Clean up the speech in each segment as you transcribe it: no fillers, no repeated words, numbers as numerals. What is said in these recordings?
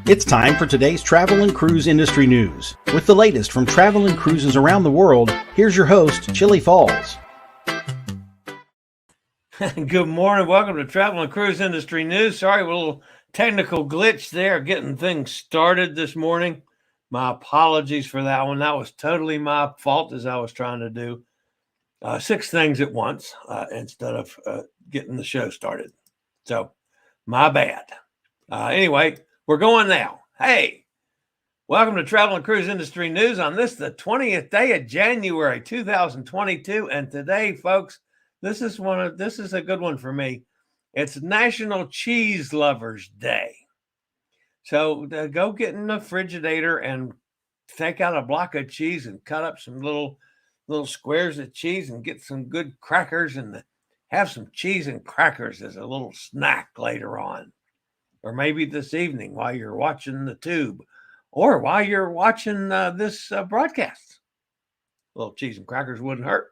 It's time for today's travel and cruise industry news. With the latest from travel and cruises around the world, here's your host, Chillie Falls. Good morning. Welcome to Travel and Cruise Industry News. Sorry, a little technical glitch there getting things started this morning. My apologies for that one. That was totally my fault as I was trying to do 6 things at once instead of getting the show started. So, my bad. Anyway, we're going now. Hey, welcome to Travel and Cruise Industry News on the 20th day of January, 2022. And today, folks, this is a good one for me. It's National Cheese Lovers Day. So go get in the Frigidator and take out a block of cheese and cut up some little squares of cheese and get some good crackers and have some cheese and crackers as a little snack later on. Or maybe this evening while you're watching the tube or while you're watching this broadcast. A little cheese and crackers wouldn't hurt.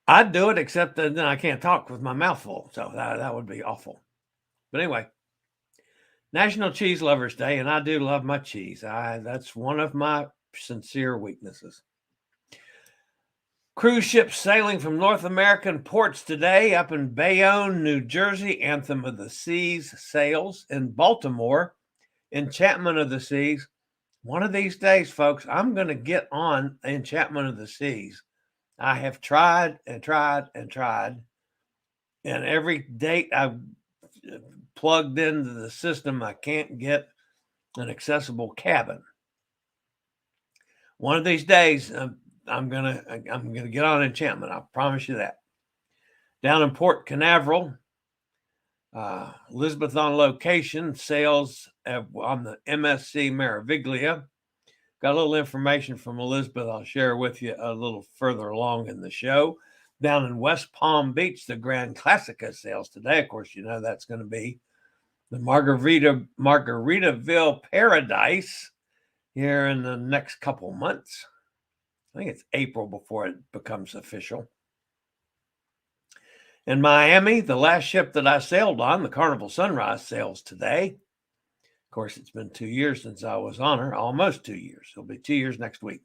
I'd do it, except that then I can't talk with my mouth full. So that would be awful. But anyway, National Cheese Lovers Day, and I do love my cheese. That's one of my sincere weaknesses. Cruise ships sailing from North American ports today up in Bayonne, New Jersey. Anthem of the Seas sails in Baltimore. Enchantment of the Seas. One of these days, folks, I'm going to get on Enchantment of the Seas. I have tried and tried and tried. And every date I've plugged into the system, I can't get an accessible cabin. One of these days, I'm gonna get on Enchantment. I promise you that. Down in Port Canaveral, Elizabeth on location sails on the MSC Meraviglia. Got a little information from Elizabeth I'll share with you a little further along in the show. Down in West Palm Beach, the Grand Classica sails today. Of course, you know that's going to be the Margaritaville Paradise here in the next couple months. I think it's April before it becomes official. In Miami, the last ship that I sailed on, the Carnival Sunrise, sails today. Of course, it's been 2 years since I was on her, almost 2 years. It'll be 2 years next week.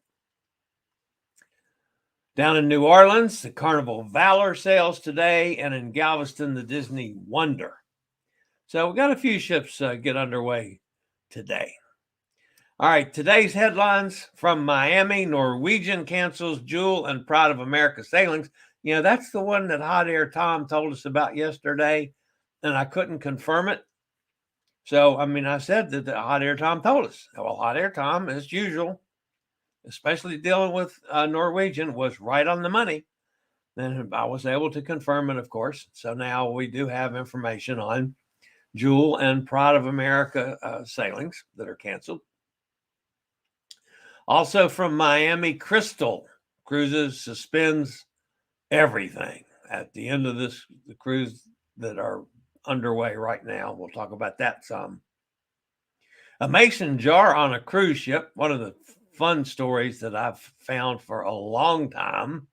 Down in New Orleans, the Carnival Valor sails today, and in Galveston, the Disney Wonder. So we got a few ships get underway today. All right, today's headlines from Miami. Norwegian cancels Jewel and Pride of America sailings. You know, that's the one that Hot Air Tom told us about yesterday, and I couldn't confirm it. So, I said that the Hot Air Tom told us. Well, Hot Air Tom, as usual, especially dealing with Norwegian, was right on the money. And I was able to confirm it, of course. So now we do have information on Jewel and Pride of America sailings that are canceled. Also from Miami, Crystal Cruises suspends everything at the end of the cruise that are underway right now. We'll talk about that some. A mason jar on a cruise ship, one of the fun stories that I've found for a long time.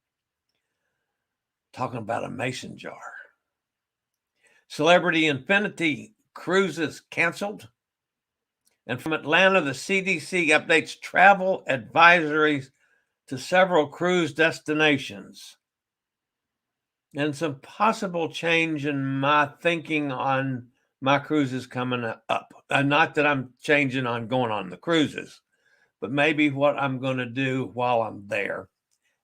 Talking about a mason jar. Celebrity Infiniti cruises canceled. And from Atlanta, the CDC updates travel advisories to several cruise destinations. And some possible change in my thinking on my cruises coming up. Not that I'm changing on going on the cruises, but maybe what I'm going to do while I'm there.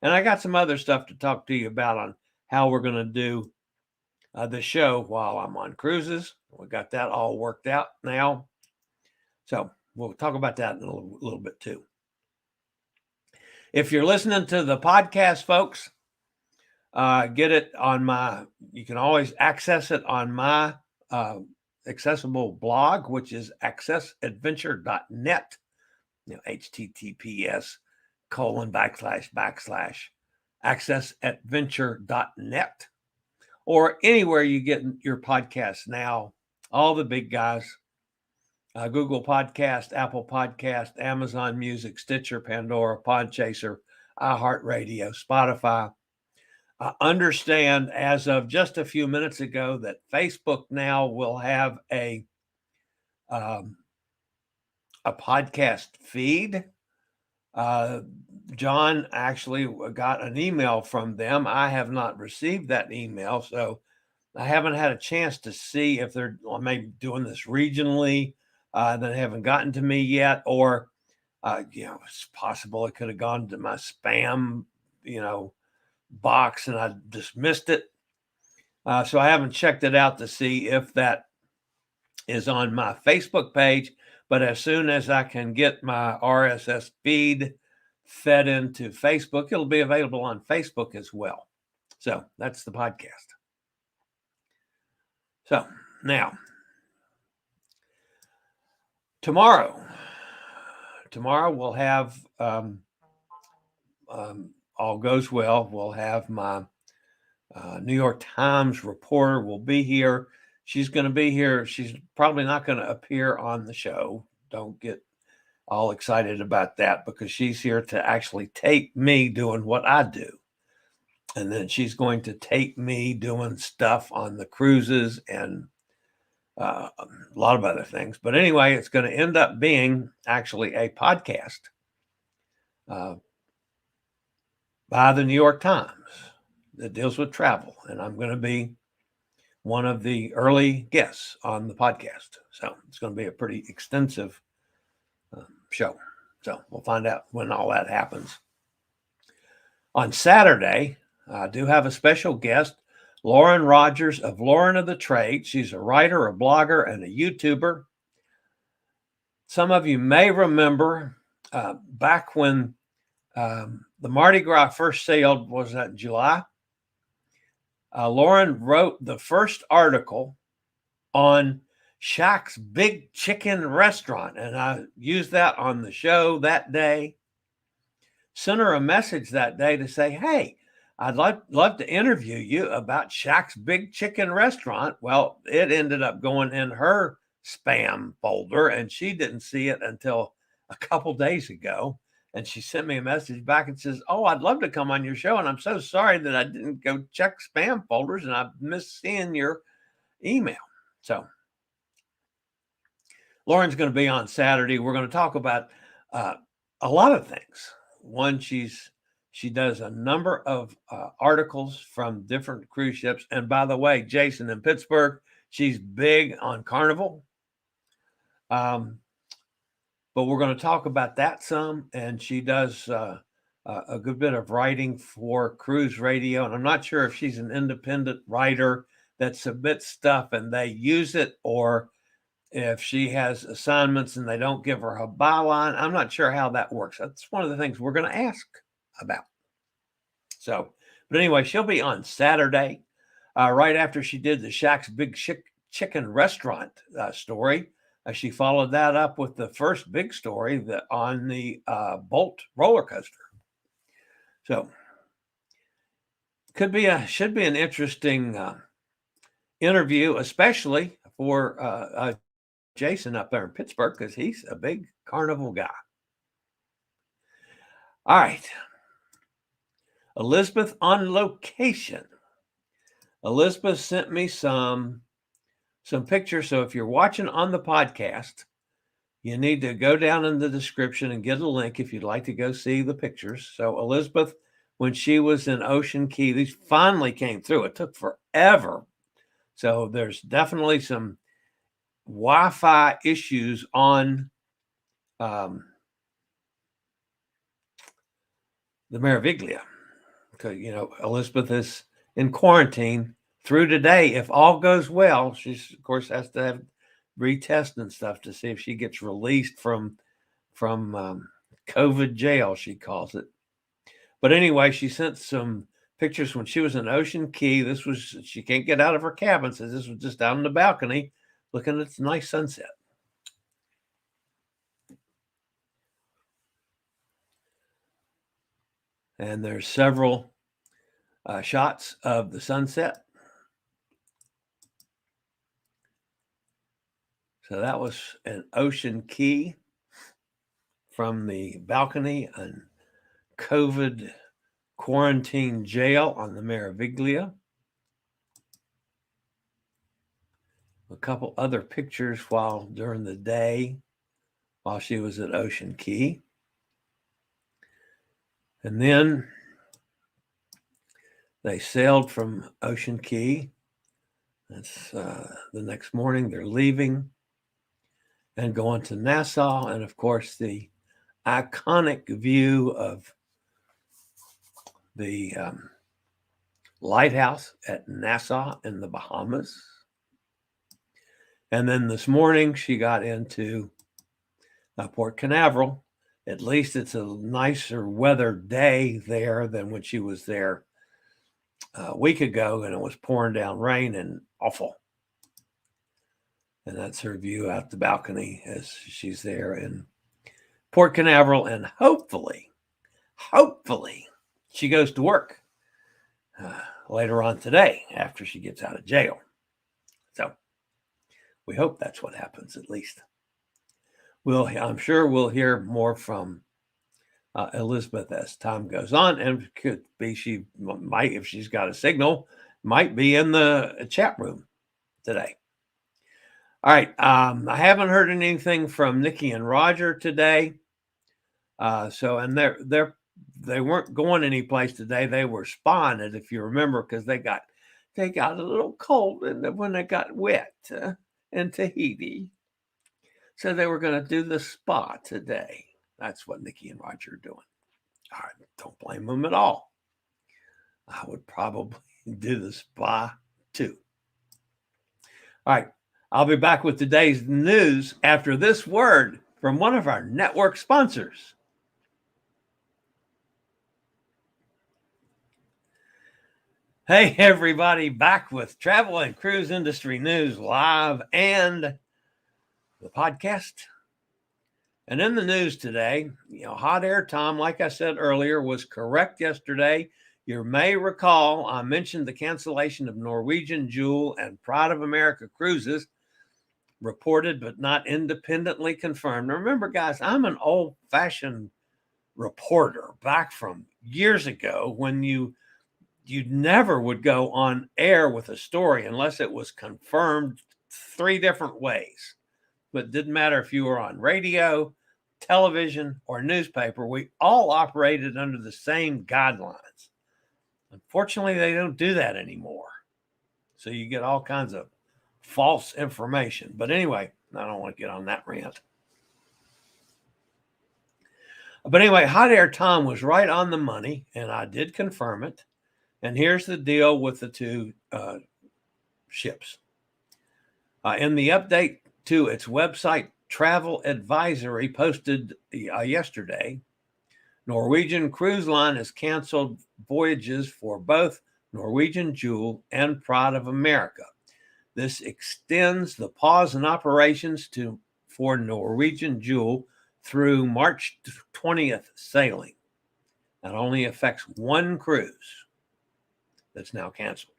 And I got some other stuff to talk to you about on how we're going to do the show while I'm on cruises. We got that all worked out now. So we'll talk about that in a little bit too. If you're listening to the podcast, folks, get it on you can always access it on my accessible blog, which is accessadventure.net, https://accessadventure.net, or anywhere you get your podcasts now, all the big guys, Google Podcast, Apple Podcast, Amazon Music, Stitcher, Pandora, Podchaser, iHeartRadio, Spotify. Understand as of just a few minutes ago that Facebook now will have a a podcast feed. John actually got an email from them. I have not received that email, so I haven't had a chance to see if they're maybe doing this regionally. That haven't gotten to me yet, or it's possible it could have gone to my spam, box, and I just missed it. So I haven't checked it out to see if that is on my Facebook page. But as soon as I can get my RSS feed fed into Facebook, it'll be available on Facebook as well. So that's the podcast. So now, tomorrow we'll have, all goes well, we'll have my New York Times reporter will be here. She's going to be here. She's probably not going to appear on the show. Don't get all excited about that, because she's here to actually tape me doing what I do. And then she's going to tape me doing stuff on the cruises and a lot of other things. But anyway, it's going to end up being actually a podcast by the New York Times that deals with travel. And I'm going to be one of the early guests on the podcast. So it's going to be a pretty extensive show. So we'll find out when all that happens. On Saturday, I do have a special guest, Lauren Rogers of Lauren of the Trade. She's a writer, a blogger, and a YouTuber. Some of you may remember back when the Mardi Gras first sailed, was that in July? Lauren wrote the first article on Shaq's Big Chicken Restaurant, and I used that on the show that day. Sent her a message that day to say, hey, I'd love to interview you about Shaq's Big Chicken Restaurant. Well, it ended up going in her spam folder, and she didn't see it until a couple days ago. And she sent me a message back and says, oh, I'd love to come on your show, and I'm so sorry that I didn't go check spam folders and I missed seeing your email. So Lauren's going to be on Saturday. We're going to talk about a lot of things. One, she does a number of articles from different cruise ships. And by the way, Jason in Pittsburgh, she's big on Carnival. But we're going to talk about that some. And she does a good bit of writing for cruise radio. And I'm not sure if she's an independent writer that submits stuff and they use it, or if she has assignments and they don't give her a byline. I'm not sure how that works. That's one of the things we're going to ask about. So, but anyway, she'll be on Saturday, right after she did the Shaq's Big Chicken Restaurant story. She followed that up with the first big story on the Bolt roller coaster. So, should be an interesting interview, especially for Jason up there in Pittsburgh, because he's a big Carnival guy. All right. Elizabeth on location. Elizabeth sent me some pictures. So if you're watching on the podcast, you need to go down in the description and get a link if you'd like to go see the pictures. So Elizabeth, when she was in Ocean Key, these finally came through. It took forever. So there's definitely some Wi-Fi issues on the Meraviglia. Because, Elizabeth is in quarantine through today. If all goes well, she, of course, has to have retest and stuff to see if she gets released from COVID jail, she calls it. But anyway, she sent some pictures when she was in Ocean Key. She can't get out of her cabin, so this was just out on the balcony looking at the nice sunset. And there's several shots of the sunset. So that was an Ocean Key from the balcony and COVID quarantine jail on the Meraviglia. a couple other pictures during the day while she was at Ocean Key. And then they sailed from Ocean Key. That's the next morning. They're leaving and going to Nassau. And of course, the iconic view of the lighthouse at Nassau in the Bahamas. And then this morning, she got into Port Canaveral. At least it's a nicer weather day there than when she was there a week ago, and it was pouring down rain and awful. And that's her view out the balcony as she's there in Port Canaveral. And hopefully, she goes to work later on today after she gets out of jail. So we hope that's what happens, at least. I'm sure we'll hear more from Elizabeth as time goes on, and it could be she might, if she's got a signal, might be in the chat room today. All right, I haven't heard anything from Nikki and Roger today. And they weren't going anyplace today. They were spotted, if you remember, because they got a little cold when they got wet in Tahiti. So they were going to do the spa today. That's what Nikki and Roger are doing. I don't blame them at all. I would probably do the spa too. All right. I'll be back with today's news after this word from one of our network sponsors. Hey, everybody, back with Travel and Cruise Industry News live and the podcast. And in the news today, Hot Air Tom, like I said earlier, was correct yesterday. You may recall I mentioned the cancellation of Norwegian Jewel and Pride of America cruises, reported but not independently confirmed. Now, remember, guys, I'm an old-fashioned reporter back from years ago when you never would go on air with a story unless it was confirmed 3 different ways. But it didn't matter if you were on radio, television, or newspaper. We all operated under the same guidelines. Unfortunately, they don't do that anymore. So you get all kinds of false information. But anyway, I don't want to get on that rant. But anyway, Hot Air Tom was right on the money, and I did confirm it. And here's the deal with the 2 ships. In the update to its website, Travel Advisory posted yesterday, Norwegian Cruise Line has canceled voyages for both Norwegian Jewel and Pride of America. This extends the pause in operations for Norwegian Jewel through March 20th sailing. That only affects 1 cruise that's now canceled.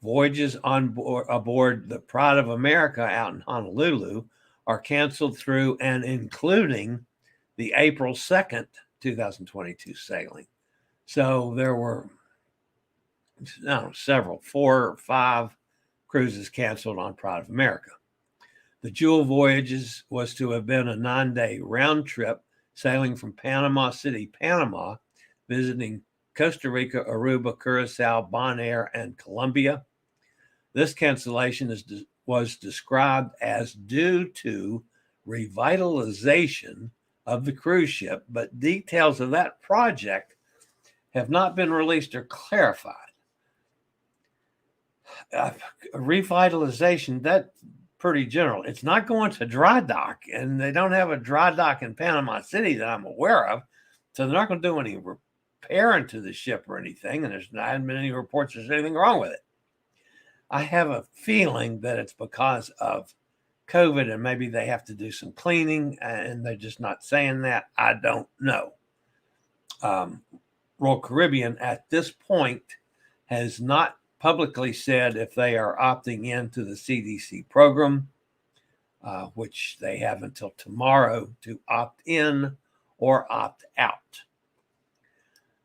Voyages aboard the Pride of America out in Honolulu are canceled through and including the April 2nd, 2022 sailing. So there were several, 4 or 5 cruises canceled on Pride of America. The Jewel Voyages was to have been a 9-day round trip sailing from Panama City, Panama, visiting Costa Rica, Aruba, Curacao, Bonaire, and Colombia. This cancellation was described as due to revitalization of the cruise ship, but details of that project have not been released or clarified. Revitalization, that's pretty general. It's not going to dry dock, and they don't have a dry dock in Panama City that I'm aware of, so they're not going to do any repairing to the ship or anything, and there hasn't been any reports there's anything wrong with it. I have a feeling that it's because of COVID and maybe they have to do some cleaning and they're just not saying that. I don't know. Royal Caribbean at this point has not publicly said if they are opting into the CDC program, which they have until tomorrow to opt in or opt out.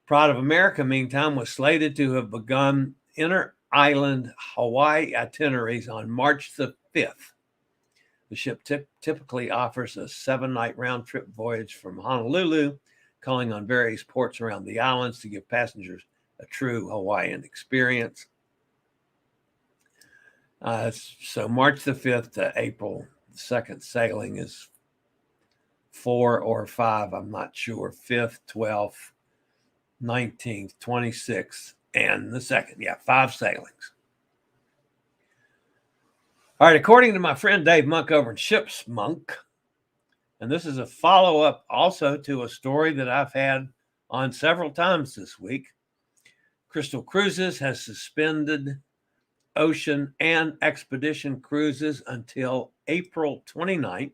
Pride of America, meantime, was slated to have begun Island, Hawaii itineraries on March the 5th. The ship typically offers a 7-night round-trip voyage from Honolulu, calling on various ports around the islands to give passengers a true Hawaiian experience. So March the 5th to April 2nd sailing is 4 or 5, I'm not sure, 5th, 12th, 19th, 26th, and the 2nd. Yeah, 5 sailings. All right, according to my friend Dave Monk over in Ship's Monk, and this is a follow-up also to a story that I've had on several times this week, Crystal Cruises has suspended ocean and expedition cruises until April 29th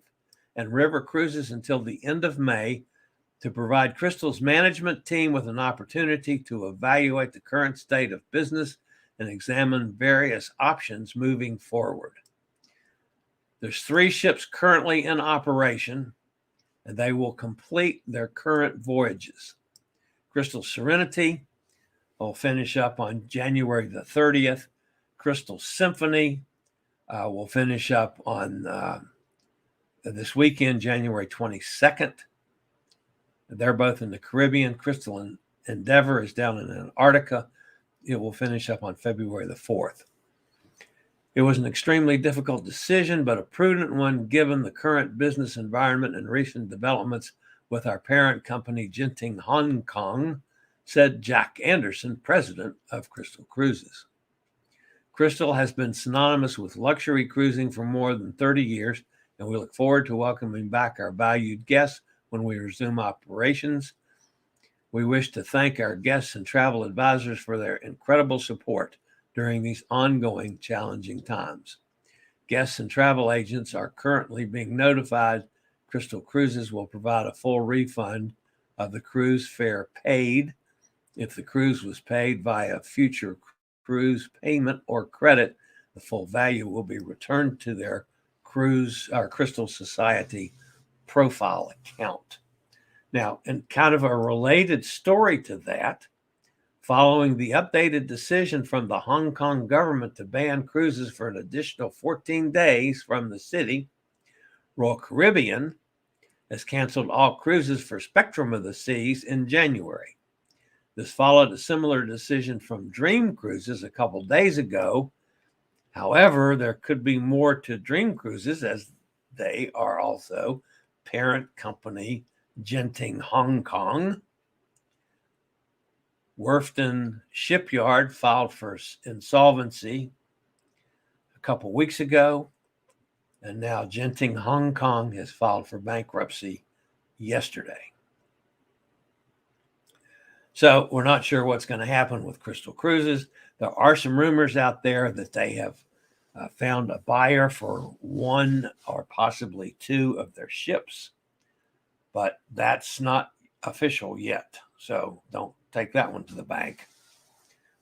and river cruises until the end of May to provide Crystal's management team with an opportunity to evaluate the current state of business and examine various options moving forward. There's 3 ships currently in operation, and they will complete their current voyages. Crystal Serenity will finish up on January the 30th. Crystal Symphony will finish up on this weekend, January 22nd. They're both in the Caribbean. Crystal Endeavor is down in Antarctica. It will finish up on February the 4th. It was an extremely difficult decision, but a prudent one given the current business environment and recent developments with our parent company, Genting Hong Kong, said Jack Anderson, president of Crystal Cruises. Crystal has been synonymous with luxury cruising for more than 30 years, and we look forward to welcoming back our valued guests when we resume operations. We wish to thank our guests and travel advisors for their incredible support during these ongoing challenging times. Guests and travel agents are currently being notified Crystal Cruises will provide a full refund of the cruise fare paid. If the cruise was paid via future cruise payment or credit, the full value will be returned to their Crystal Society profile account. Now, in kind of a related story to that, following the updated decision from the Hong Kong government to ban cruises for an additional 14 days from the city, Royal Caribbean has canceled all cruises for Spectrum of the Seas in January. This followed a similar decision from Dream Cruises a couple days ago. However, there could be more to Dream Cruises as they are also parent company Genting Hong Kong. Werfton Shipyard filed for insolvency a couple weeks ago, and now Genting Hong Kong has filed for bankruptcy yesterday. So we're not sure what's going to happen with Crystal Cruises. There are some rumors out there that they have found a buyer for 1 or possibly 2 of their ships, but that's not official yet. So don't take that one to the bank.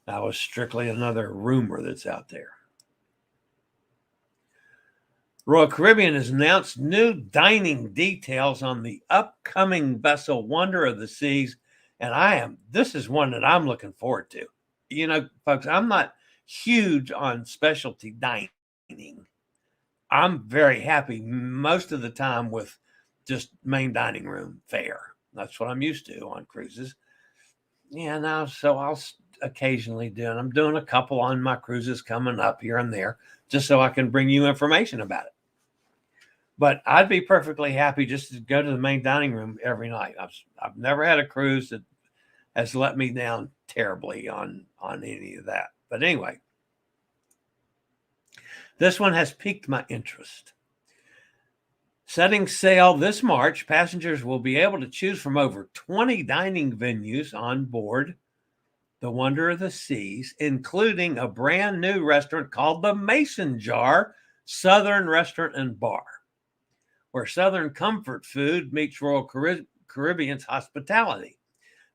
That was strictly another rumor that's out there. Royal Caribbean has announced new dining details on the upcoming vessel Wonder of the Seas, and this is one that I'm looking forward to. You know, folks, I'm not huge on specialty dining. I'm very happy most of the time with just main dining room fare. That's what I'm used to on cruises. Yeah, now, so I'll occasionally do, and I'm doing a couple on my cruises coming up here and there, just so I can bring you information about it. But I'd be perfectly happy just to go to the main dining room every night. I've never had a cruise that has let me down terribly on any of that. But anyway, this one has piqued my interest. Setting sail this March, passengers will be able to choose from over 20 dining venues on board the Wonder of the Seas, including a brand new restaurant called the Mason Jar Southern Restaurant and Bar, where Southern comfort food meets Royal Caribbean's hospitality.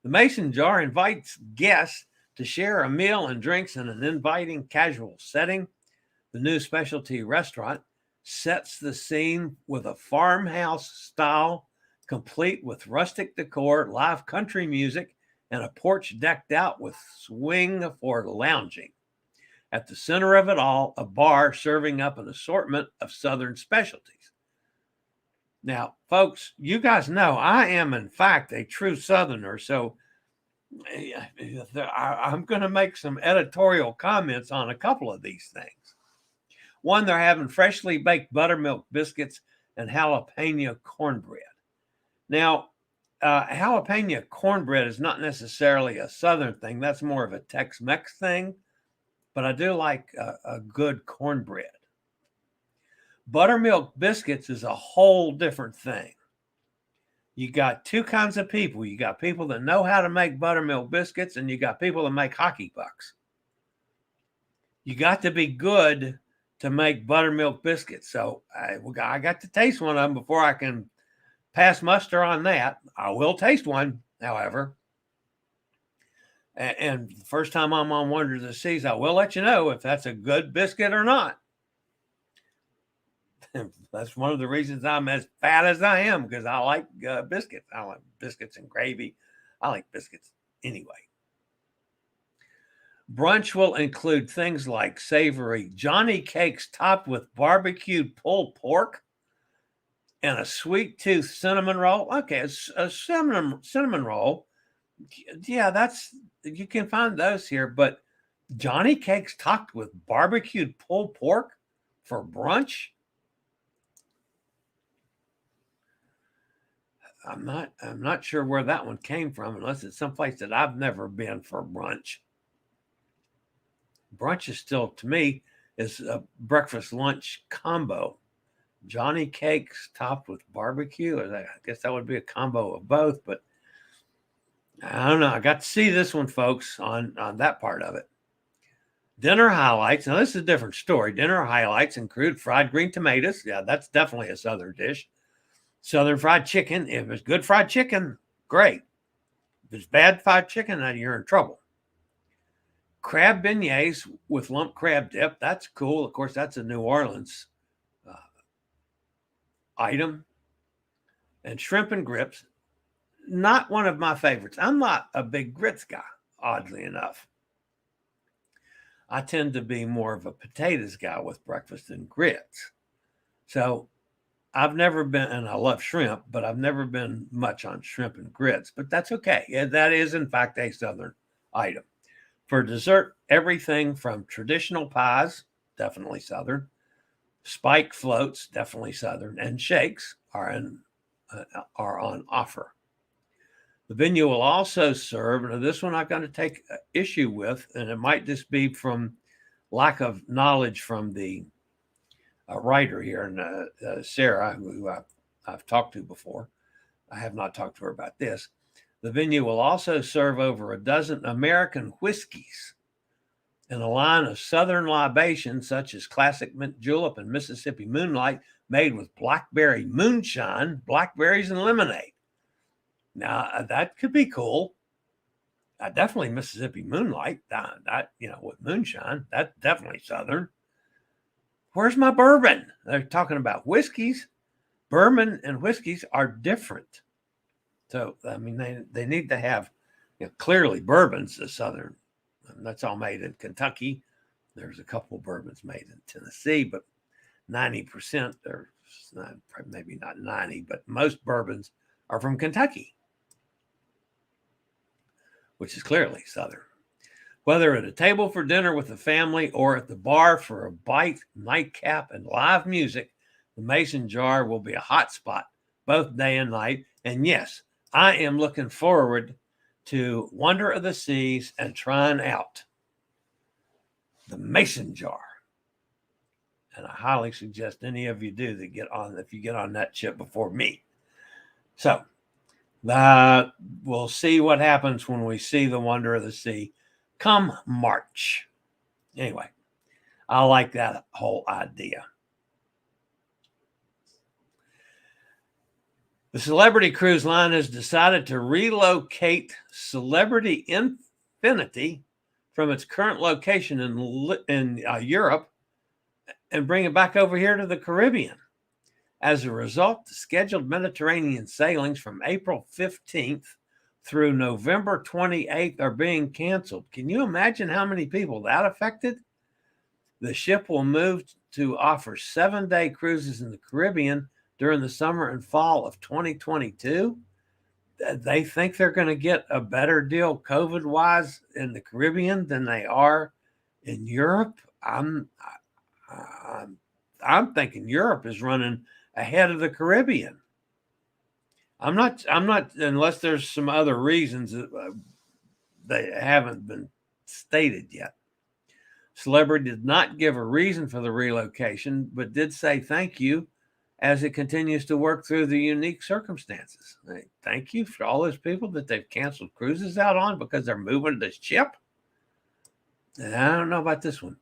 The Mason Jar invites guests to share a meal and drinks in an inviting casual setting. The new specialty restaurant sets the scene with a farmhouse style, complete with rustic decor, live country music, and a porch decked out with swing for lounging. At the center of it all, a bar serving up an assortment of Southern specialties. Now, folks, you guys know I am, in fact, a true Southerner, so I'm going to make some editorial comments on a couple of these things. One, they're having freshly baked buttermilk biscuits and jalapeno cornbread. Now, jalapeno cornbread is not necessarily a Southern thing. That's more of a Tex-Mex thing, but I do like a good cornbread. Buttermilk biscuits is a whole different thing. You got two kinds of people. You got people that know how to make buttermilk biscuits, and you got people that make hockey pucks. You got to be good to make buttermilk biscuits. So I got to taste one of them before I can pass muster on that. I will taste one, however. And the first time I'm on Wonder of the Seas, I will let you know if that's a good biscuit or not. That's one of the reasons I'm as fat as I am, because I like biscuits. I like biscuits and gravy. I like biscuits anyway. Brunch will include things like savory Johnny cakes topped with barbecued pulled pork and a sweet tooth cinnamon roll. Okay, a cinnamon roll. Yeah, you can find those here, but Johnny cakes topped with barbecued pulled pork for brunch? I'm not sure where that one came from, unless it's someplace that I've never been for brunch. Brunch is still, to me, is a breakfast lunch combo. Johnny cakes topped with barbecue. I guess that would be a combo of both, but I don't know. I got to see this one, folks, on that part of it. Dinner highlights. Now, this is a different story. Dinner highlights include fried green tomatoes. Yeah, that's definitely a Southern dish. Southern fried chicken. If it's good fried chicken, great. If it's bad fried chicken, then you're in trouble. Crab beignets with lump crab dip. That's cool. Of course, that's a New Orleans item. And shrimp and grits. Not one of my favorites. I'm not a big grits guy, oddly enough. I tend to be more of a potatoes guy with breakfast than grits. So I've never been, and I love shrimp, but I've never been much on shrimp and grits, but that's okay. Yeah, that is, in fact, a Southern item. For dessert, everything from traditional pies, definitely Southern, spike floats, definitely Southern, and shakes are on offer. The venue will also serve, and this one I'm going to take issue with, and it might just be from lack of knowledge from the writer here, and Sarah, who I've talked to before. I have not talked to her about this. The venue will also serve over a dozen American whiskeys and a line of Southern libations such as classic mint julep and Mississippi moonlight made with blackberry moonshine, blackberries, and lemonade. Now, that could be cool. Definitely Mississippi moonlight, that with moonshine, that's definitely Southern. Where's my bourbon? They're talking about whiskeys. Bourbon and whiskeys are different. So, I mean, they need to have, clearly bourbon's a Southern. That's all made in Kentucky. There's a couple of bourbons made in Tennessee, but 90%, or maybe not 90, but most bourbons are from Kentucky, which is clearly Southern. Whether at a table for dinner with the family or at the bar for a bite, nightcap, and live music, the Mason Jar will be a hot spot both day and night. And yes, I am looking forward to Wonder of the Seas and trying out the Mason Jar. And I highly suggest any of you do that if you get on that ship before me. So we'll see what happens when we see the Wonder of the Sea come March. Anyway, I like that whole idea. The Celebrity Cruise Line has decided to relocate Celebrity Infiniti from its current location in Europe and bring it back over here to the Caribbean. As a result, the scheduled Mediterranean sailings from April 15th through November 28th are being canceled. Can you imagine how many people that affected? The ship will move to offer 7-day cruises in the Caribbean during the summer and fall of 2022. They think they're going to get a better deal COVID-wise in the Caribbean than they are in Europe. I'm thinking Europe is running ahead of the Caribbean. I'm not, unless there's some other reasons that they haven't been stated yet. Celebrity did not give a reason for the relocation, but did say thank you as it continues to work through the unique circumstances. Thank you for all those people that they've canceled cruises out on because they're moving the ship. And I don't know about this one.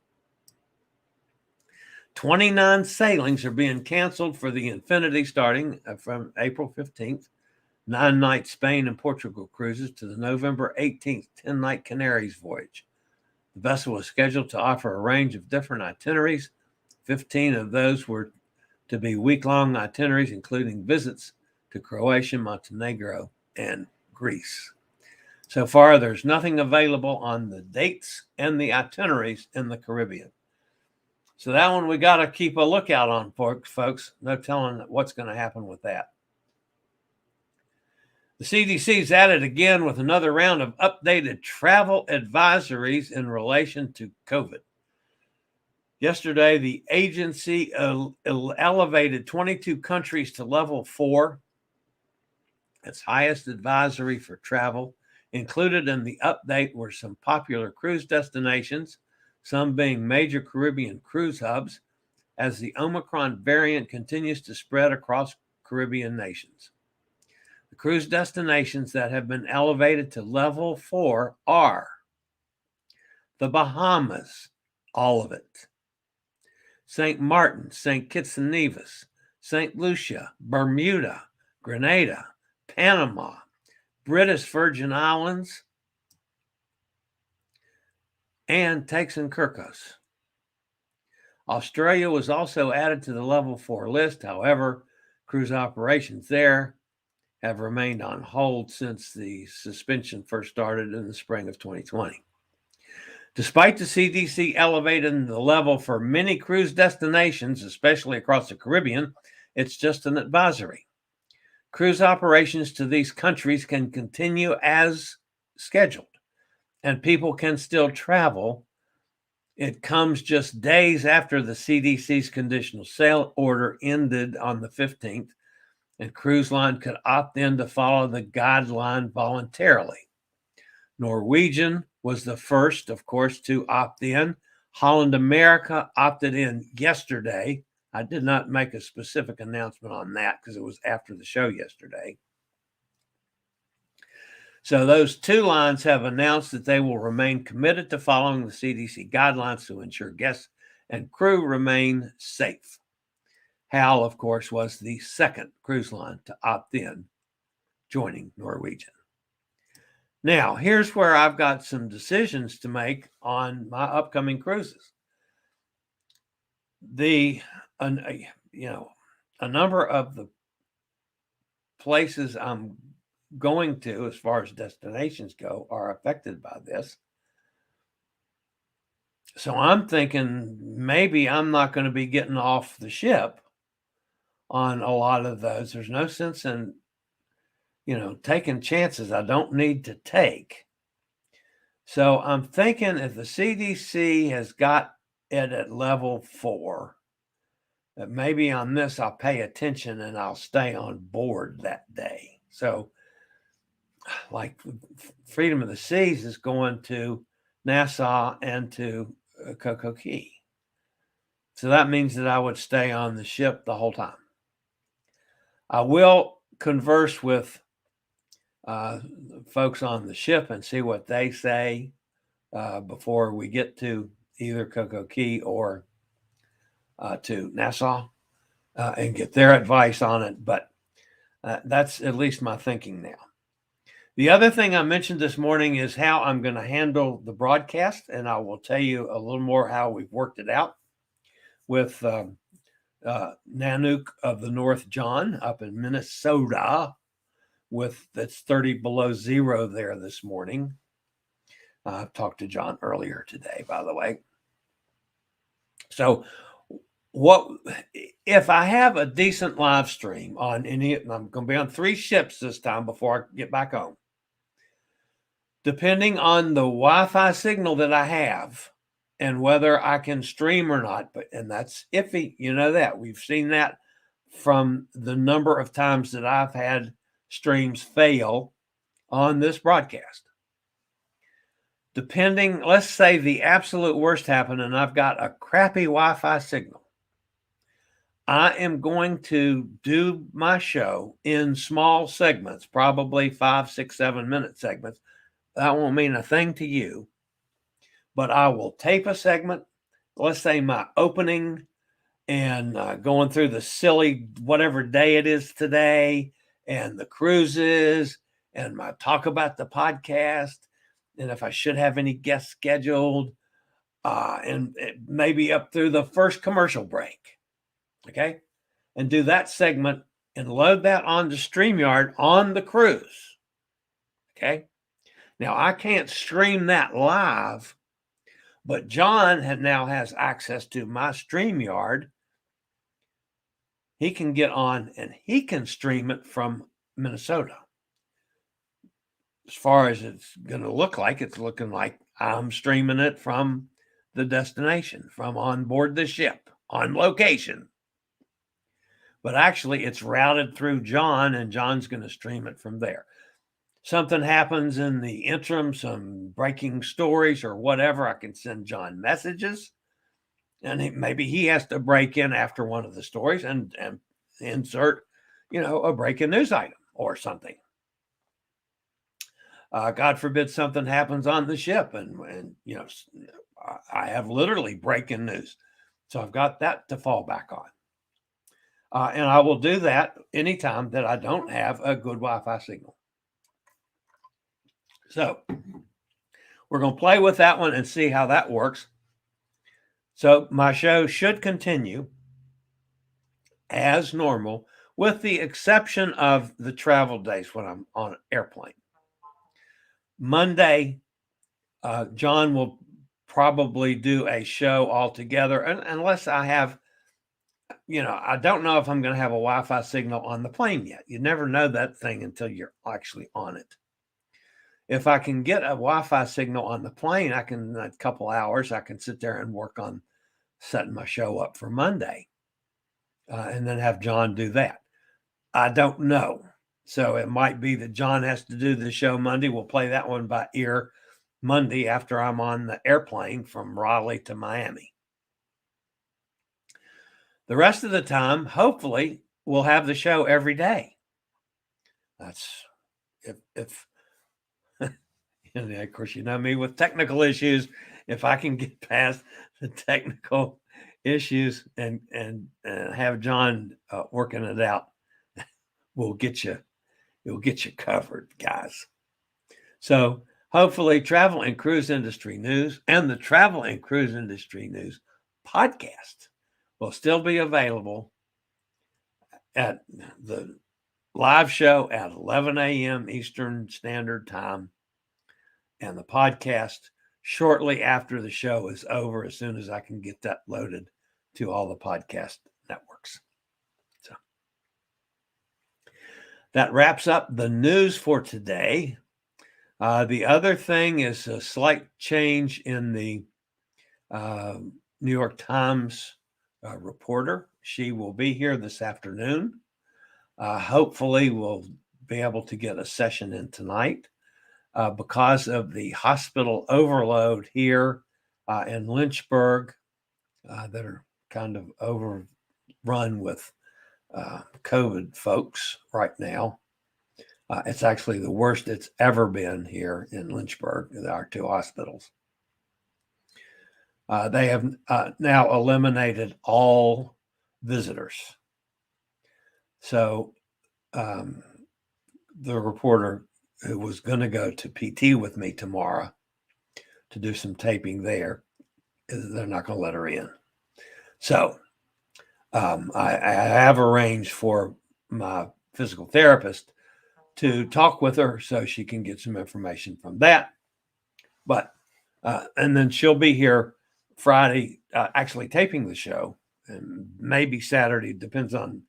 29 sailings are being canceled for the Infiniti starting from April 15th. 9-night Spain and Portugal cruises to the November 18th 10-night Canaries voyage. The vessel was scheduled to offer a range of different itineraries. 15 of those were to be week-long itineraries, including visits to Croatia, Montenegro, and Greece. So far, there's nothing available on the dates and the itineraries in the Caribbean. So that one we got to keep a lookout on, folks. No telling what's going to happen with that. The CDC's at it again with another round of updated travel advisories in relation to COVID. Yesterday, the agency elevated 22 countries to level 4, its highest advisory for travel. Included in the update were some popular cruise destinations, some being major Caribbean cruise hubs, as the Omicron variant continues to spread across Caribbean nations. The cruise destinations that have been elevated to level 4 are the Bahamas, all of it, St. Martin, St. Kitts and Nevis, St. Lucia, Bermuda, Grenada, Panama, British Virgin Islands, and Turks and Caicos. Australia was also added to the level 4 list. However, cruise operations there have remained on hold since the suspension first started in the spring of 2020. Despite the CDC elevating the level for many cruise destinations, especially across the Caribbean, it's just an advisory. Cruise operations to these countries can continue as scheduled, and people can still travel. It comes just days after the CDC's conditional sail order ended on the 15th, and cruise line could opt in to follow the guideline voluntarily. Norwegian was the first, of course, to opt in. Holland America opted in yesterday. I did not make a specific announcement on that because it was after the show yesterday. So those two lines have announced that they will remain committed to following the CDC guidelines to ensure guests and crew remain safe. HAL, of course, was the second cruise line to opt in, joining Norwegian. Now, here's where I've got some decisions to make on my upcoming cruises. A number of the places I'm going to, as far as destinations go, are affected by this. So I'm thinking maybe I'm not going to be getting off the ship on a lot of those. There's no sense in taking chances I don't need to take. So I'm thinking if the CDC has got it at level 4, that maybe on this I'll pay attention and I'll stay on board that day. So like Freedom of the Seas is going to Nassau and to Coco Key. So that means that I would stay on the ship the whole time. I will converse with folks on the ship and see what they say before we get to either Coco Key or to Nassau and get their advice on it. But that's at least my thinking now. The other thing I mentioned this morning is how I'm going to handle the broadcast, and I will tell you a little more how we've worked it out with Nanook of the North John up in Minnesota. That's 30 below zero there this morning. I talked to John earlier today, by the way. So what if I have a decent live stream on any, I'm going to be on 3 ships this time before I get back home. Depending on the Wi-Fi signal that I have and whether I can stream or not, and that's iffy, you know that. We've seen that from the number of times that I've had streams fail on this broadcast. Depending, let's say the absolute worst happened and I've got a crappy Wi-Fi signal. I am going to do my show in small segments, probably 5, 6, 7-minute segments. That won't mean a thing to you, but I will tape a segment, let's say my opening and going through the silly whatever day it is today and the cruises and my talk about the podcast and if I should have any guests scheduled and maybe up through the first commercial break. Okay. And do that segment and load that onto StreamYard on the cruise. Okay. Now I can't stream that live, but John now has access to my StreamYard. He can get on and he can stream it from Minnesota. As far as it's going to look like, it's looking like I'm streaming it from the destination, from on board the ship, on location. But actually, it's routed through John, and John's going to stream it from there. Something happens in the interim, some breaking stories or whatever, I can send John messages. And maybe he has to break in after one of the stories and insert, a breaking news item or something. God forbid something happens on the ship. And I have literally breaking news. So I've got that to fall back on. And I will do that anytime that I don't have a good Wi-Fi signal. So we're going to play with that one and see how that works. So my show should continue as normal, with the exception of the travel days when I'm on an airplane. Monday, John will probably do a show altogether, unless I have, I don't know if I'm going to have a Wi-Fi signal on the plane yet. You never know that thing until you're actually on it. If I can get a Wi-Fi signal on the plane, I can, in a couple hours, I can sit there and work on setting my show up for Monday and then have John do that. I don't know. So it might be that John has to do the show Monday. We'll play that one by ear Monday after I'm on the airplane from Raleigh to Miami. The rest of the time, hopefully, we'll have the show every day. That's if and of course, me with technical issues. If I can get past the technical issues and have John working it out, we'll get you covered, guys. So hopefully, travel and cruise industry news and the travel and cruise industry news podcast will still be available at the live show at 11 a.m. Eastern Standard Time, and the podcast shortly after the show is over, as soon as I can get that loaded to all the podcast networks. So that wraps up the news for today. The other thing is a slight change in the New York Times reporter. She will be here this afternoon. Hopefully, we'll be able to get a session in tonight. Because of the hospital overload here in Lynchburg that are kind of overrun with COVID folks right now. It's actually the worst it's ever been here in Lynchburg, our 2 hospitals. They have now eliminated all visitors. So the reporter who was going to go to PT with me tomorrow to do some taping there, they're not going to let her in. So I have arranged for my physical therapist to talk with her so she can get some information from that. But and then she'll be here Friday actually taping the show, and maybe Saturday, depends on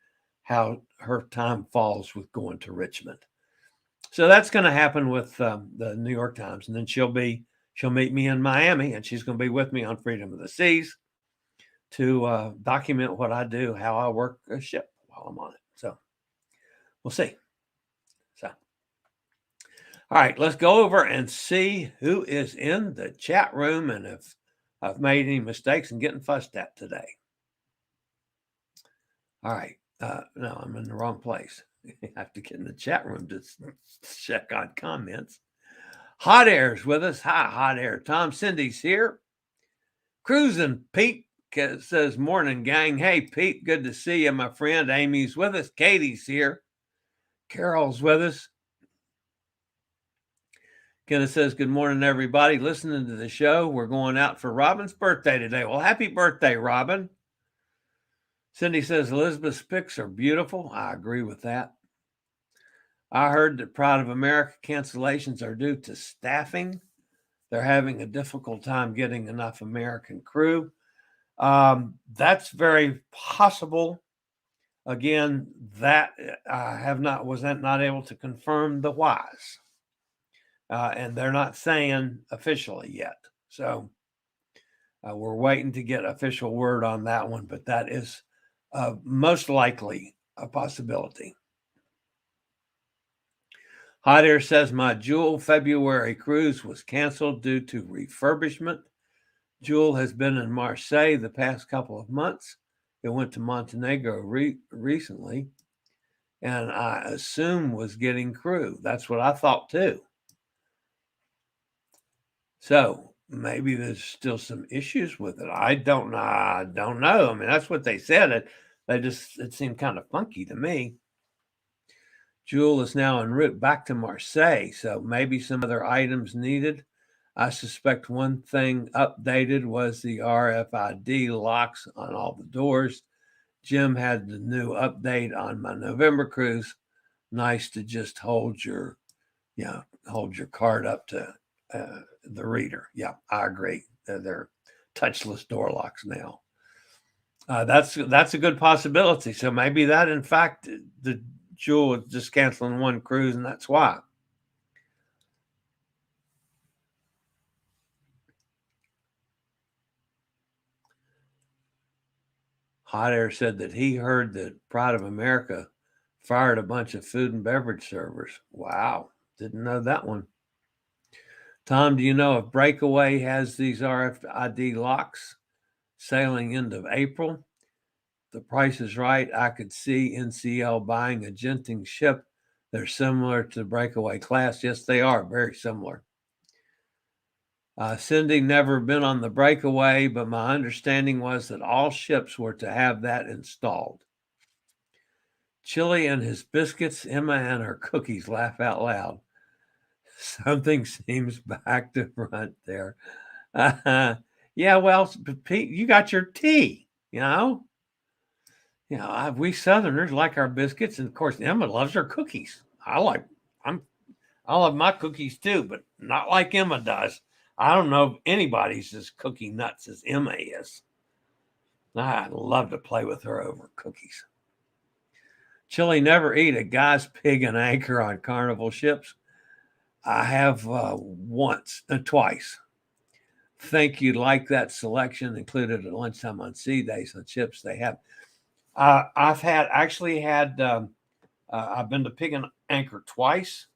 how her time falls with going to Richmond. So that's going to happen with the New York Times, and then she'll meet me in Miami, and she's going to be with me on Freedom of the Seas to document what I do, how I work a ship while I'm on it. So we'll see. So, all right, let's go over and see who is in the chat room and if I've made any mistakes and getting fussed at today. All right. No, I'm in the wrong place. I have to get in the chat room to check on comments. Hot Air's with us. Hi, Hot Air. Tom Cindy's here. Cruising Pete says, morning, gang. Hey, Pete, good to see you, my friend. Amy's with us. Katie's here. Carol's with us. Kenneth says, good morning, everybody. Listening to the show. We're going out for Robin's birthday today. Well, happy birthday, Robin. Cindy says, Elizabeth's pics are beautiful. I agree with that. I heard that Pride of America cancellations are due to staffing. They're having a difficult time getting enough American crew. That's very possible. Again, that I was not able to confirm the whys. And they're not saying officially yet. So we're waiting to get official word on that one, but that is most likely a possibility. Hot Air says, my Jewel February cruise was canceled due to refurbishment. Jewel has been in Marseille the past couple of months. It went to Montenegro recently, and I assume was getting crew. That's what I thought too. So maybe there's still some issues with it. I don't know. I mean, that's what they said. It seemed kind of funky to me. Jewel is now en route back to Marseille, so maybe some other items needed. I suspect one thing updated was the RFID locks on all the doors. Jim had the new update on my November cruise. Nice to just hold your card up to the reader. Yeah, I agree. They're touchless door locks now. That's a good possibility. So maybe that, in fact, the Jewel is just canceling one cruise, and that's why. Hot Air said that he heard that Pride of America fired a bunch of food and beverage servers. Wow, didn't know that one. Tom, do you know if Breakaway has these RFID locks sailing into April? The price is right. I could see NCL buying a Genting ship. They're similar to the Breakaway class. Yes, they are very similar. Cindy, never been on the Breakaway, but my understanding was that all ships were to have that installed. Chillie and his biscuits, Emma and her cookies, laugh out loud. Something seems back to front there. Yeah, well, Pete, you got your tea, you know. We Southerners like our biscuits, and of course, Emma loves her cookies. I love my cookies too, but not like Emma does. I don't know if anybody's as cookie nuts as Emma is. I'd love to play with her over cookies. Chillie, never eat a guy's pig and anchor on Carnival ships. I have twice. Think you'd like that selection included at lunchtime on sea days on ships they have. I've been to Pig and Anchor twice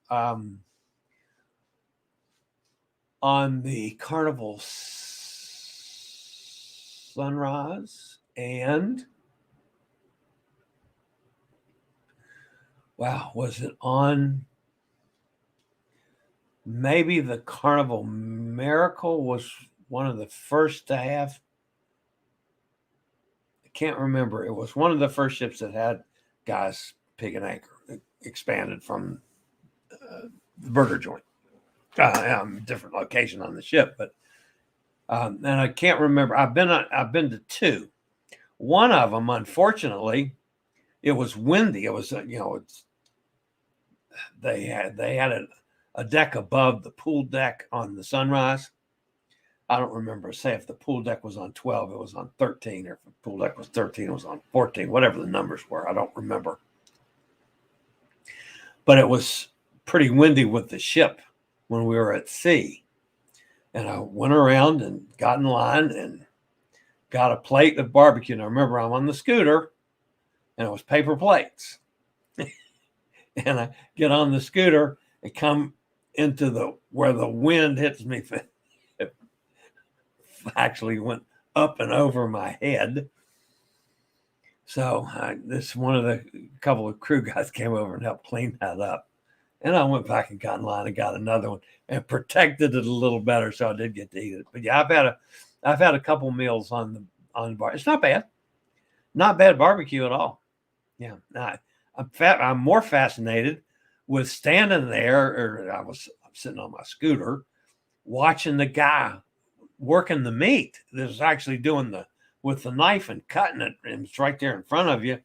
on the Carnival Sunrise, and was it on maybe the Carnival Miracle was one of the first to have. I can't remember. It was one of the first ships that had guys Pig and Anchor. It expanded from the burger joint. Different location on the ship, but and I can't remember. I've been to two. One of them, unfortunately, it was windy. It was they had a deck above the pool deck on the Sunrise. I don't remember. Say if the pool deck was on 12, it was on 13, or if the pool deck was 13, it was on 14, whatever the numbers were. I don't remember. But it was pretty windy with the ship when we were at sea. And I went around and got in line and got a plate of barbecue. And I remember I'm on the scooter and it was paper plates. And I get on the scooter and come into where the wind hits me. It actually went up and over my head. So one of the couple of crew guys came over and helped clean that up. And I went back and got in line and got another one and protected it a little better, so I did get to eat it. But yeah, I've had a couple meals on the bar. It's not bad barbecue at all. Yeah, I'm more fascinated with standing there, or I'm sitting on my scooter, watching the guy working the meat that's actually doing with the knife and cutting it, and it's right there in front of you.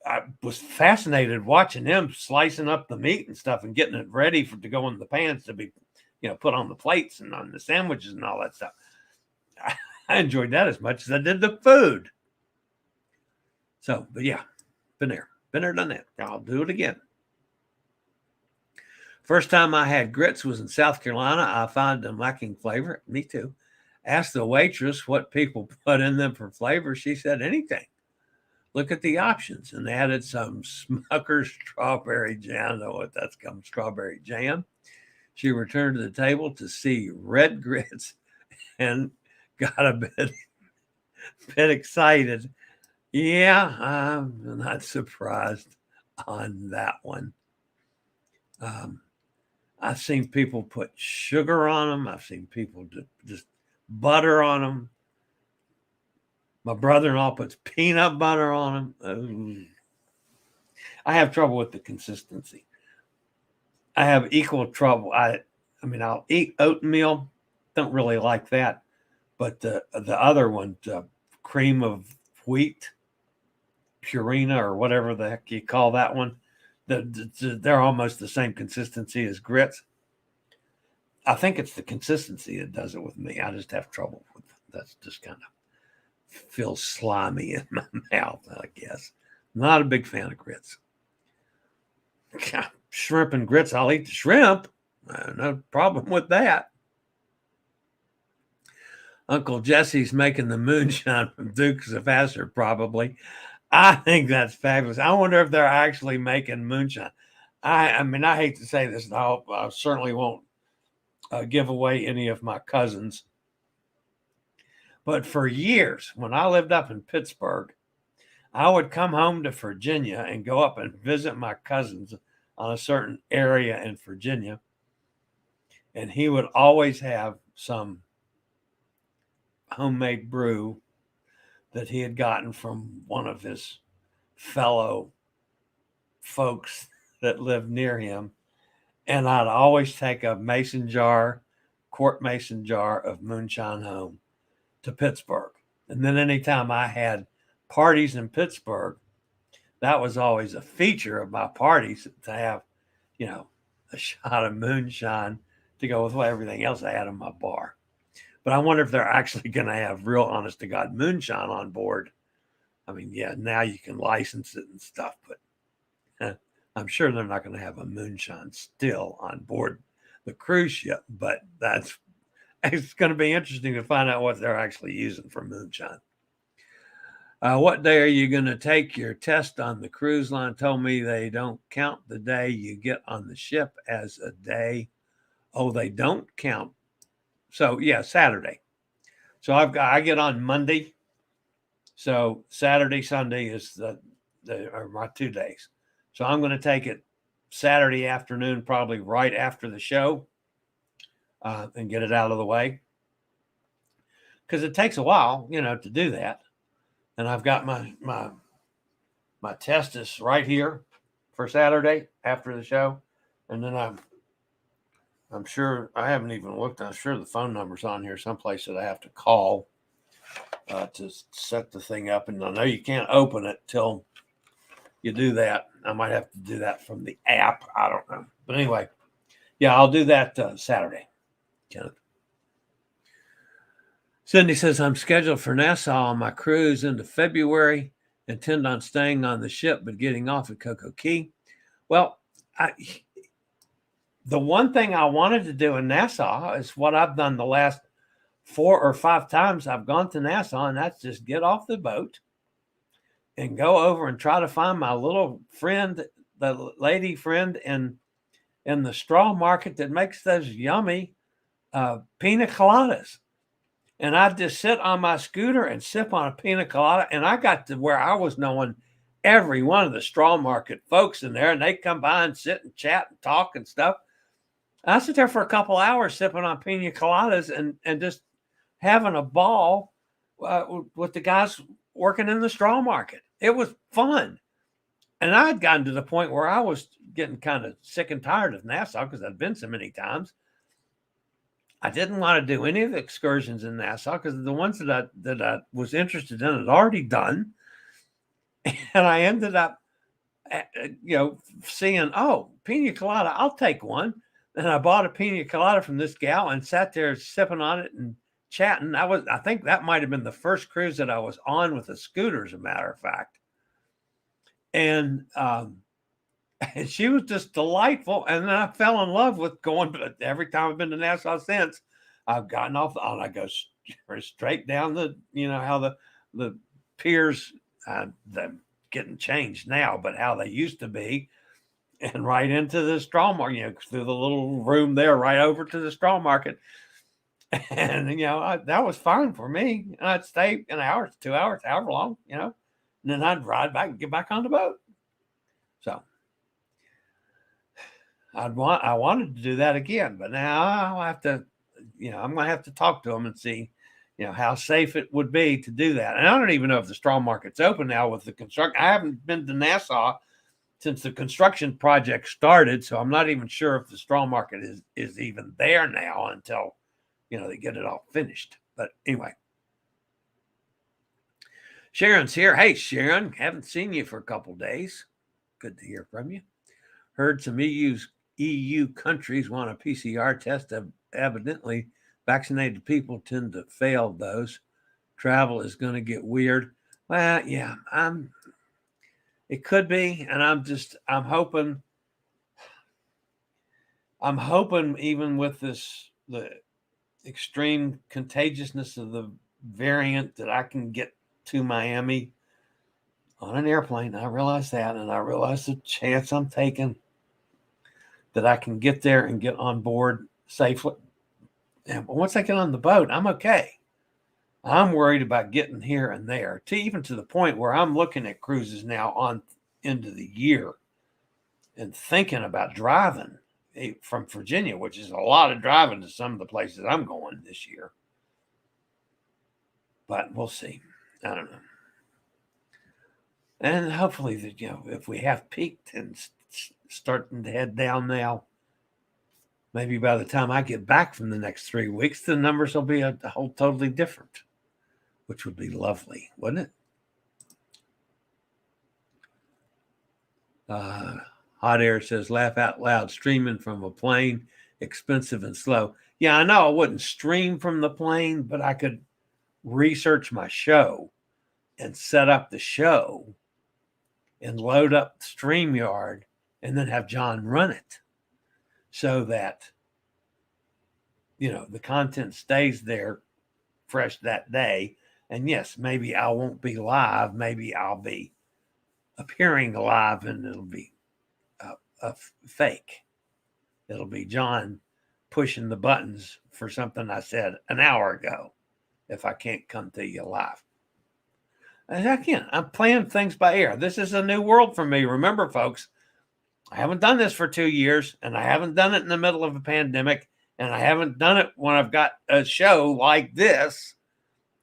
I was fascinated watching him slicing up the meat and stuff and getting it ready to go in the pans to be, put on the plates and on the sandwiches and all that stuff. I enjoyed that as much as I did the food. So, but yeah, been there, done that. I'll do it again. First time I had grits was in South Carolina. I found them lacking flavor. Me too. Asked the waitress what people put in them for flavor. She said anything. Look at the options, and they added some Smucker's strawberry jam. I don't know what that's called, strawberry jam. She returned to the table to see red grits and got a bit excited. Yeah, I'm not surprised on that one. I've seen people put sugar on them. I've seen people just butter on them. My brother-in-law puts peanut butter on them. I have trouble with the consistency. I have equal trouble. I'll eat oatmeal. Don't really like that. But the other one, cream of wheat, Purina, or whatever the heck you call that one, they're almost the same consistency as grits. I think it's the consistency that does it with me. I just have trouble with it. That's just kind of feels slimy in my mouth, I guess. Not a big fan of grits. Shrimp and grits, I'll eat the shrimp. No problem with that. Uncle Jesse's making the moonshine from Dukes of Hazzard, probably. I think that's fabulous. I wonder if they're actually making moonshine. I hate to say this, and I certainly won't give away any of my cousins. But for years, when I lived up in Pittsburgh, I would come home to Virginia and go up and visit my cousins on a certain area in Virginia. And he would always have some homemade brew that he had gotten from one of his fellow folks that lived near him. And I'd always take a quart mason jar of moonshine home to Pittsburgh. And then anytime I had parties in Pittsburgh, that was always a feature of my parties, to have, a shot of moonshine to go with everything else I had in my bar. But I wonder if they're actually going to have real honest to God moonshine on board. Now you can license it and stuff, but I'm sure they're not going to have a moonshine still on board the cruise ship, but it's going to be interesting to find out what they're actually using for moonshine. What day are you going to take your test on the cruise line? Told me they don't count the day you get on the ship as a day. Oh, they don't count. So yeah, Saturday. So I get on Monday. So Saturday, Sunday is are my 2 days. So I'm going to take it Saturday afternoon, probably right after the show. And get it out of the way, because it takes a while, to do that. And I've got my test is right here for Saturday after the show, and then I'm sure I haven't even looked. I'm sure the phone number's on here someplace that I have to call to set the thing up. And I know you can't open it till you do that. I might have to do that from the app. I don't know, but anyway, yeah, I'll do that Saturday. Kenneth. Cindy says, I'm scheduled for Nassau on my cruise into February. Intend on staying on the ship, but getting off at Cocoa Key. Well, the one thing I wanted to do in Nassau is what I've done the last 4 or 5 times I've gone to Nassau, and that's just get off the boat and go over and try to find my little friend, the lady friend in the straw market that makes those yummy pina coladas. And I'd just sit on my scooter and sip on a pina colada. And I got to where I was knowing every one of the straw market folks in there, and they'd come by and sit and chat and talk and stuff. I sit there for a couple hours sipping on pina coladas and just having a ball with the guys working in the straw market. It was fun. And I had gotten to the point where I was getting kind of sick and tired of Nassau because I'd been so many times. I didn't want to do any of the excursions in Nassau because the ones that I was interested in had already done. And I ended up, seeing, pina colada, I'll take one. And I bought a pina colada from this gal and sat there sipping on it and chatting. I think that might have been the first cruise that I was on with a scooter, as a matter of fact. And she was just delightful. And then I fell in love with going, but every time I've been to Nassau since, I've gotten off and I go straight down how the piers, they're getting changed now, but how they used to be, and right into the straw market, through the little room there, right over to the straw market. And, that was fine for me. And I'd stay an hour, 2 hours, however long, and then I'd ride back and get back on the boat. So I wanted to do that again, but now I'll have to, I'm going to have to talk to them and see, how safe it would be to do that. And I don't even know if the straw market's open now with the construction. I haven't been to Nassau since the construction project started, so I'm not even sure if the straw market is even there now until, they get it all finished. But anyway. Sharon's here. Hey, Sharon, haven't seen you for a couple days. Good to hear from you. Heard some EU countries want a PCR test. Evidently, vaccinated people tend to fail those. Travel is going to get weird. Well, yeah, it could be, and I'm hoping even with the extreme contagiousness of the variant that I can get to Miami on an airplane. I realize that, and I realize the chance I'm taking that I can get there and get on board safely. And once I get on the boat, I'm okay. I'm worried about getting here and there, even to the point where I'm looking at cruises now on into the year and thinking about driving from Virginia, which is a lot of driving to some of the places I'm going this year. But we'll see. I don't know. And hopefully that, if we have peaked and starting to head down now, maybe by the time I get back from the next 3 weeks, the numbers will be a whole totally different, which would be lovely, wouldn't it? Hot Air says, laugh out loud, streaming from a plane, expensive and slow. Yeah, I know I wouldn't stream from the plane, but I could research my show and set up the show and load up StreamYard and then have John run it so that, the content stays there fresh that day. And yes, maybe I won't be live. Maybe I'll be appearing live and it'll be a fake. It'll be John pushing the buttons for something I said an hour ago if I can't come to you live. And again, I'm playing things by ear. This is a new world for me. Remember, folks, I haven't done this for 2 years, and I haven't done it in the middle of a pandemic, and I haven't done it when I've got a show like this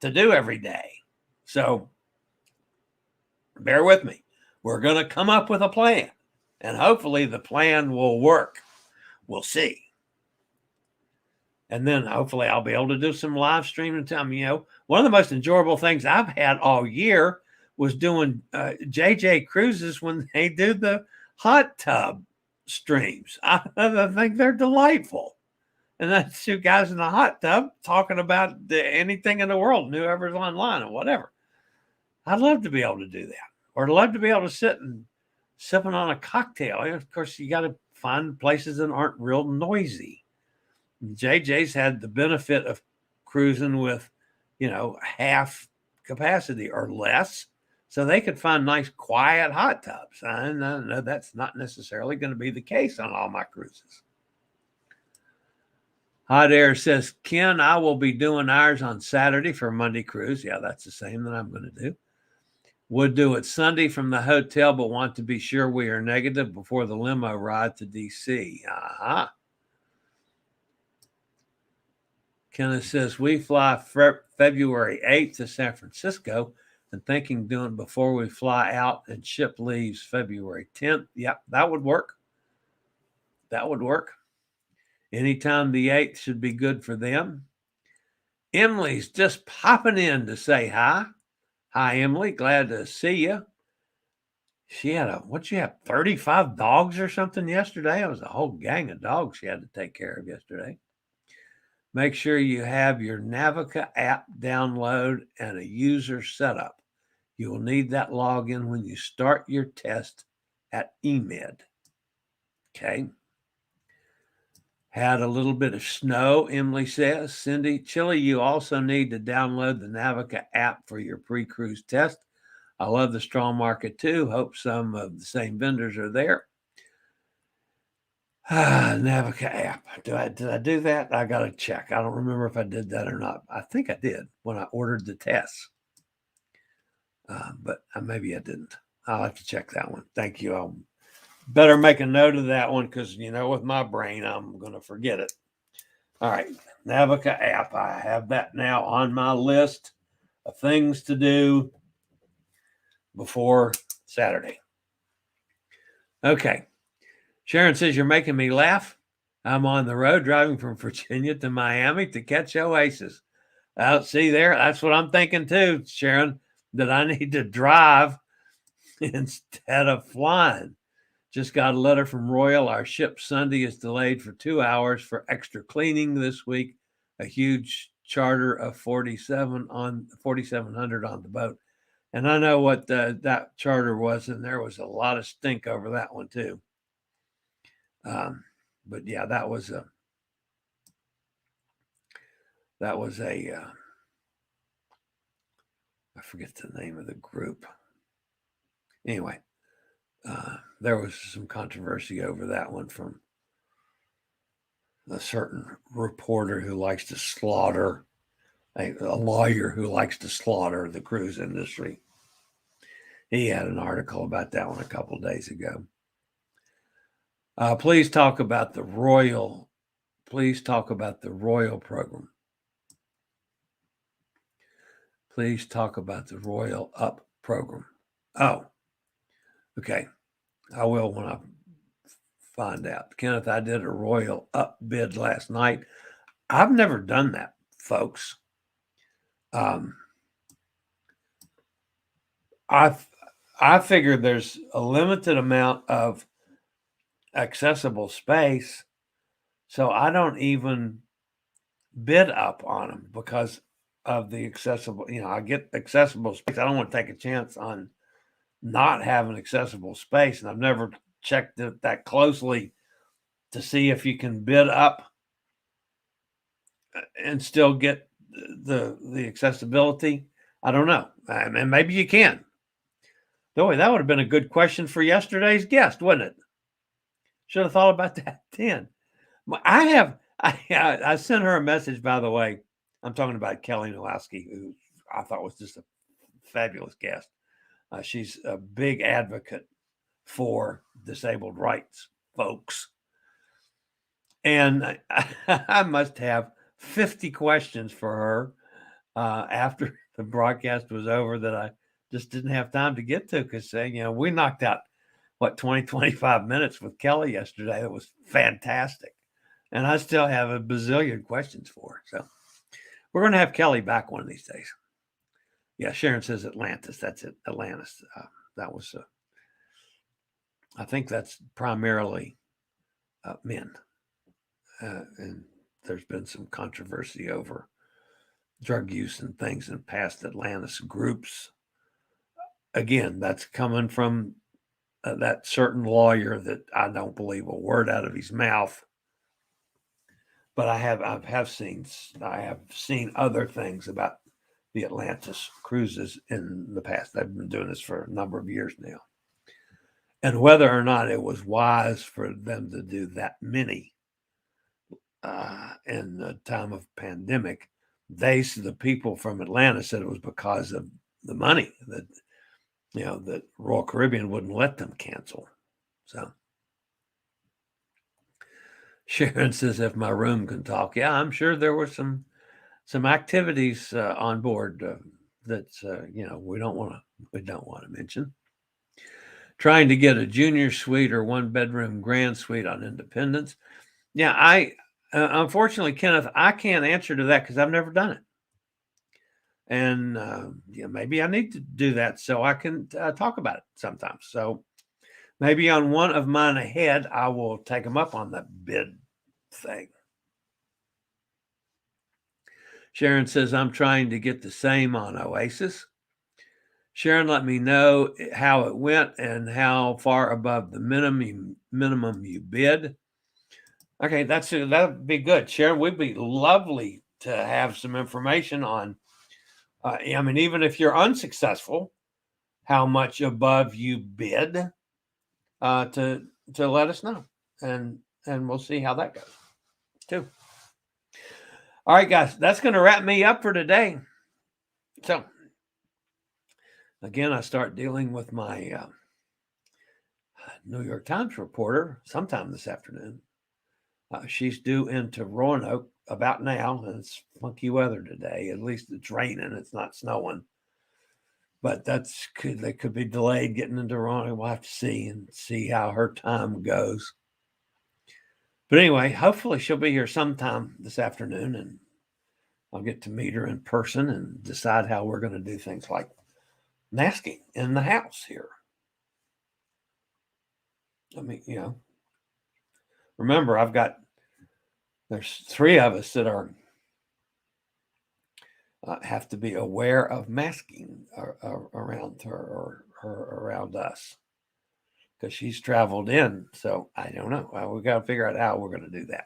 to do every day. So bear with me. We're going to come up with a plan, and hopefully the plan will work. We'll see. And then hopefully I'll be able to do some live streaming time. One of the most enjoyable things I've had all year was doing JJ Cruises when they do the hot tub streams. I think they're delightful. and then 2 guys in the hot tub talking about anything in the world, whoever's online or whatever. I'd love to be able to do that, or I'd love to be able to sit and sipping on a cocktail. Of course, you got to find places that aren't real noisy. JJ's had the benefit of cruising with, half capacity or less, so they could find nice, quiet hot tubs. I know that's not necessarily going to be the case on all my cruises. Hot Air says, Ken, I will be doing ours on Saturday for Monday cruise. Yeah, that's the same that I'm going to do. Would do it Sunday from the hotel, but want to be sure we are negative before the limo ride to D.C. Kenneth says, we fly February 8th to San Francisco and thinking doing before we fly out, and ship leaves February 10th. Yep, that would work. That would work. Anytime the 8th should be good for them. Emily's just popping in to say hi. Hi, Emily. Glad to see you. She had 35 dogs or something yesterday? It was a whole gang of dogs she had to take care of yesterday. Make sure you have your Navica app download and a user setup. You will need that login when you start your test at EMED. Okay. Had a little bit of snow, Emily says. Cindy, Chillie, you also need to download the Navica app for your pre-cruise test. I love the strong market too. Hope some of the same vendors are there. Navica app. Did I do that? I got to check. I don't remember if I did that or not. I think I did when I ordered the tests. But maybe I didn't. I'll have to check that one. Thank you. I'll better make a note of that one because, with my brain, I'm going to forget it. All right. Navica app. I have that now on my list of things to do before Saturday. Okay. Sharon says, you're making me laugh. I'm on the road driving from Virginia to Miami to catch Oasis. See there? That's what I'm thinking too, Sharon, that I need to drive instead of flying. Just got a letter from Royal. Our ship Sunday is delayed for 2 hours for extra cleaning this week. A huge charter of 4,700 on the boat. And I know what that charter was, and there was a lot of stink over that one too. But yeah, that was a I forget the name of the group. Anyway, there was some controversy over that one from a certain reporter who likes to slaughter, a lawyer who likes to slaughter the cruise industry. He had an article about that one a couple of days ago. Please talk about the Royal program. Please talk about the Royal Up program. Oh, okay. I will when I find out. Kenneth, I did a Royal Up bid last night. I've never done that, folks. I figured there's a limited amount of accessible space, so I don't even bid up on them because of the accessible. I get accessible space. I don't want to take a chance on not having accessible space, and I've never checked it that closely to see if you can bid up and still get the accessibility. I don't know, and maybe you can. Boy, that would have been a good question for yesterday's guest, wouldn't it? Should have thought about that then. I sent her a message, by the way. I'm talking about Kelly Nowalski, who I thought was just a fabulous guest. She's a big advocate for disabled rights, folks. And I must have 50 questions for her after the broadcast was over that I just didn't have time to get to because, we knocked out, 25 minutes with Kelly yesterday. It was fantastic. And I still have a bazillion questions for her. So we're going to have Kelly back one of these days. Yeah, Sharon says Atlantis. That's it, Atlantis. That was, I think that's primarily men. And there's been some controversy over drug use and things in past Atlantis groups. Again, that's coming from that certain lawyer that I don't believe a word out of his mouth. But I have seen other things about the Atlantis cruises in the past. I've been doing this for a number of years now. And whether or not it was wise for them to do that many in the time of pandemic, the people from Atlanta said it was because of the money that, that Royal Caribbean wouldn't let them cancel. So Sharon says, if my room can talk. Yeah, I'm sure there were some activities on board that we don't want to mention. Trying to get a junior suite or 1-bedroom grand suite on Independence. Yeah, I unfortunately, Kenneth, I can't answer to that because I've never done it. And maybe I need to do that so I can talk about it sometimes. So maybe on one of mine ahead, I will take them up on that bid thing. Sharon says, I'm trying to get the same on Oasis. Sharon, let me know how it went and how far above the minimum you bid. Okay, that'd be good. Sharon, would be lovely to have some information on, even if you're unsuccessful, how much above you bid to let us know. And we'll see how that goes too. All right, guys, that's going to wrap me up for today. So again, I start dealing with my New York Times reporter sometime this afternoon. She's due into Roanoke about now, and it's funky weather today. At least it's raining. It's not snowing. But they could be delayed getting into Roanoke. We'll have to see how her time goes. But anyway, hopefully she'll be here sometime this afternoon, and I'll get to meet her in person and decide how we're going to do things like masking in the house here. Remember, there's 3 of us that are have to be aware of masking around her or around us because she's traveled in. So I don't know. We got to figure out how we're going to do that.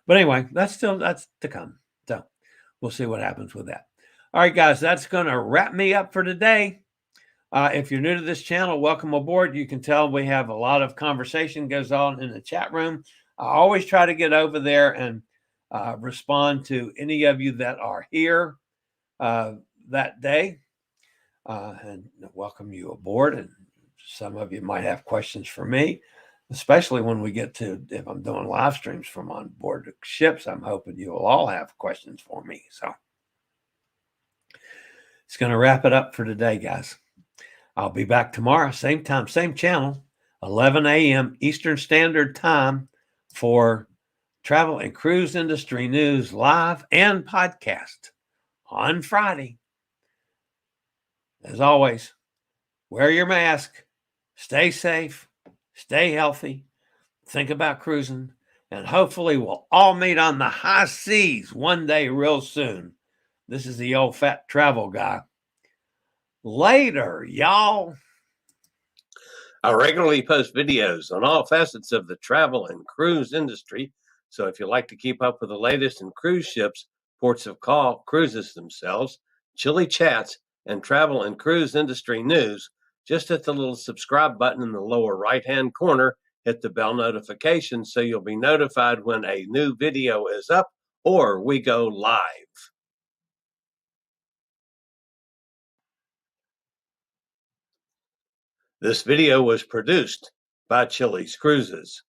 But anyway, that's to come. So we'll see what happens with that. All right, guys, that's going to wrap me up for today. If you're new to this channel, welcome aboard. You can tell we have a lot of conversation goes on in the chat room. I always try to get over there and respond to any of you that are here that day and welcome you aboard. And some of you might have questions for me, especially when we get to, if I'm doing live streams from on board the ships, I'm hoping you will all have questions for me. So it's going to wrap it up for today, guys. I'll be back tomorrow, same time, same channel, 11 a.m. Eastern Standard Time for travel and cruise industry news live and podcast on Friday. As always, wear your mask, stay safe, stay healthy, think about cruising, and hopefully we'll all meet on the high seas one day real soon. This is the old fat travel guy. Later, y'all. I regularly post videos on all facets of the travel and cruise industry. So if you like to keep up with the latest in cruise ships, ports of call, cruises themselves, Chillie chats, and travel and cruise industry news, just hit the little subscribe button in the lower right-hand corner, hit the bell notification so you'll be notified when a new video is up or we go live. This video was produced by Chillie's Cruises.